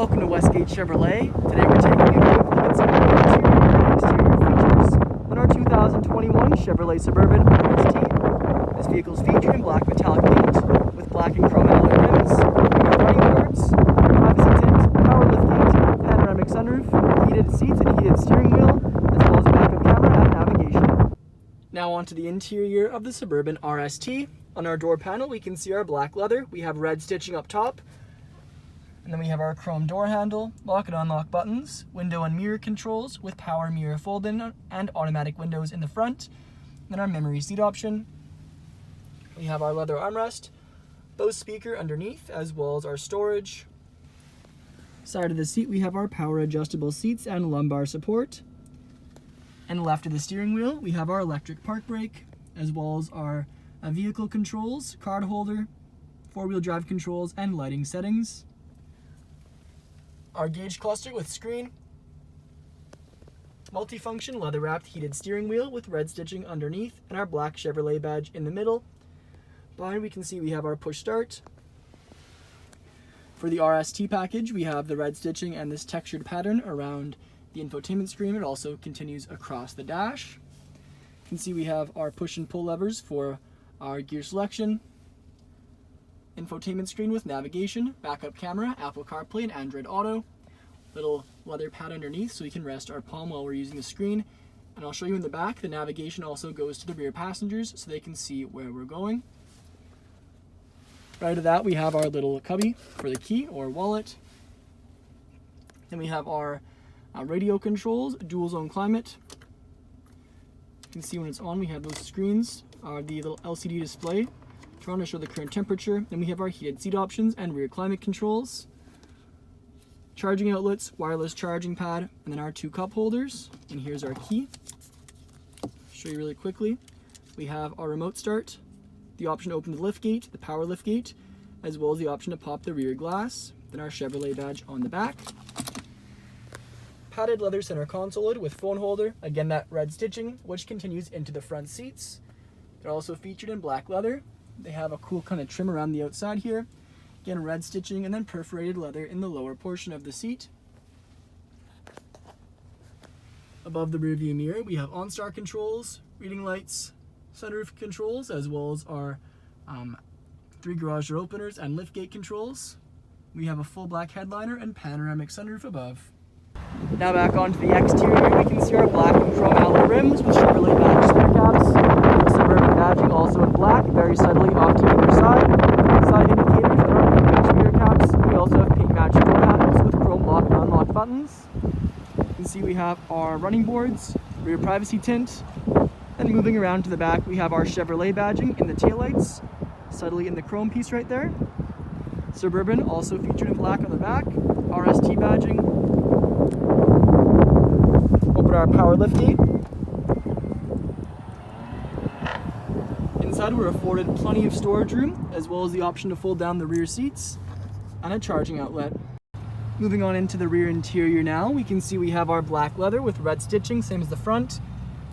Welcome to Westgate Chevrolet. Today we're taking a quick look at some of the interior and exterior features on our 2021 Chevrolet Suburban RST. This vehicle is featured in black metallic paint with black and chrome alloy rims. We have running boards, privacy tint, power liftgate, panoramic sunroof, heated seats and heated steering wheel, as well as a backup camera and navigation. Now onto the interior of the Suburban RST. On our door panel we can see our black leather. We have red stitching up top. And then we have our chrome door handle, lock and unlock buttons, window and mirror controls with power mirror fold-in and automatic windows in the front. Then our memory seat option. We have our leather armrest, Bose speaker underneath, as well as our storage. Side of the seat we have our power adjustable seats and lumbar support. And left of the steering wheel we have our electric park brake, as well as our vehicle controls, card holder, four-wheel drive controls, and lighting settings. Our gauge cluster with screen, multifunction leather-wrapped heated steering wheel with red stitching underneath, and our black Chevrolet badge in the middle. Behind we can see we have our push start. For the RST package, we have the red stitching and this textured pattern around the infotainment screen. It also continues across the dash. You can see we have our push and pull levers for our gear selection, infotainment screen with navigation, backup camera, Apple CarPlay, and Android Auto. Little leather pad underneath so we can rest our palm while we're using the screen. And I'll show you in the back, the navigation also goes to the rear passengers so they can see where we're going. Right to that, we have our little cubby for the key or wallet. Then we have our radio controls, dual zone climate. You can see when it's on, we have those screens, the little LCD display trying to show the current temperature. Then we have our heated seat options and rear climate controls, charging outlets, wireless charging pad, and then our two cup holders. And here's our key. Show you really quickly. We have our remote start, the option to open the lift gate, the power lift gate, as well as the option to pop the rear glass. Then our Chevrolet badge on the back. Padded leather center console lid with phone holder. Again, that red stitching, which continues into the front seats. They're also featured in black leather. They have a cool kind of trim around the outside here. Again, red stitching and then perforated leather in the lower portion of the seat. Above the rear view mirror, we have OnStar controls, reading lights, sunroof controls, as well as our 3 garage door openers and liftgate controls. We have a full black headliner and panoramic sunroof above. Now back onto the exterior, we can see our black and chrome alloy rims with Chevrolet badge center caps. Suburban badging also in black, very subtly off to either side. Side indicators and our paint match mirror caps. We also have paint match door handles with chrome lock and unlock buttons. You can see we have our running boards, rear privacy tint. And moving around to the back, we have our Chevrolet badging in the taillights, subtly in the chrome piece right there. Suburban also featured in black on the back, RST badging. Open our power liftgate. Inside we're afforded plenty of storage room, as well as the option to fold down the rear seats and a charging outlet. Moving on into the rear interior now, we can see we have our black leather with red stitching, same as the front.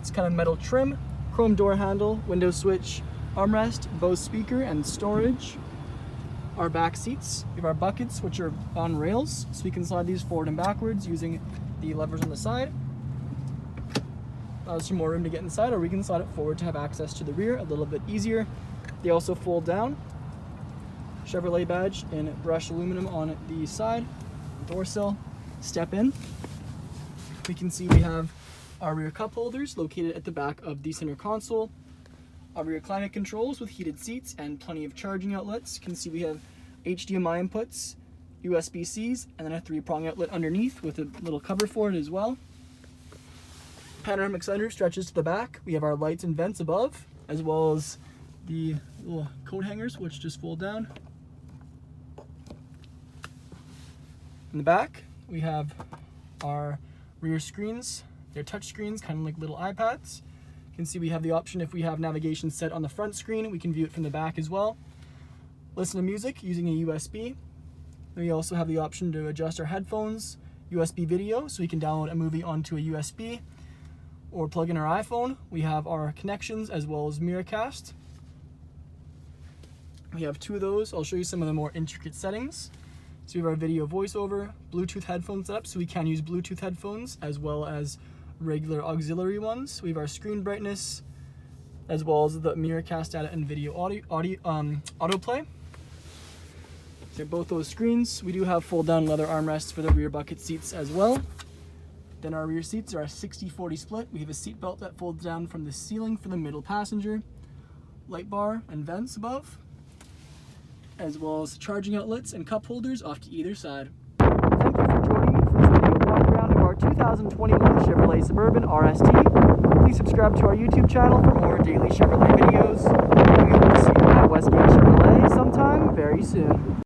It's kind of metal trim, chrome door handle, window switch, armrest, Bose speaker, and storage. Our back seats, we have our buckets, which are on rails, so we can slide these forward and backwards using the levers on the side. Allows some more room to get inside, or we can slide it forward to have access to the rear a little bit easier. They also fold down. Chevrolet badge in brushed aluminum on the side, door sill. Step in. We can see we have our rear cup holders located at the back of the center console. Our rear climate controls with heated seats and plenty of charging outlets. You can see we have HDMI inputs, USB-Cs, and then a 3-prong outlet underneath with a little cover for it as well. Panoramic sunroof stretches to the back. We have our lights and vents above, as well as the little coat hangers, which just fold down. In the back, we have our rear screens. They're touch screens, kind of like little iPads. You can see we have the option, if we have navigation set on the front screen, we can view it from the back as well. Listen to music using a USB. Then we also have the option to adjust our headphones, USB video, so we can download a movie onto a USB, or plug in our iPhone. We have our connections as well as Miracast. We have 2 of those. I'll show you some of the more intricate settings. So we have our video voiceover, Bluetooth headphone setup, so we can use Bluetooth headphones as well as regular auxiliary ones. We have our screen brightness, as well as the Miracast data and video autoplay. So both those screens. We do have fold-down leather armrests for the rear bucket seats as well. Then our rear seats are a 60-40 split. We have a seat belt that folds down from the ceiling for the middle passenger, light bar and vents above, as well as charging outlets and cup holders off to either side. Thank you for joining me for this video walk around of our 2021 Chevrolet Suburban RST. Please subscribe to our YouTube channel for more daily Chevrolet videos. We hope to see you at Westgate Chevrolet sometime very soon.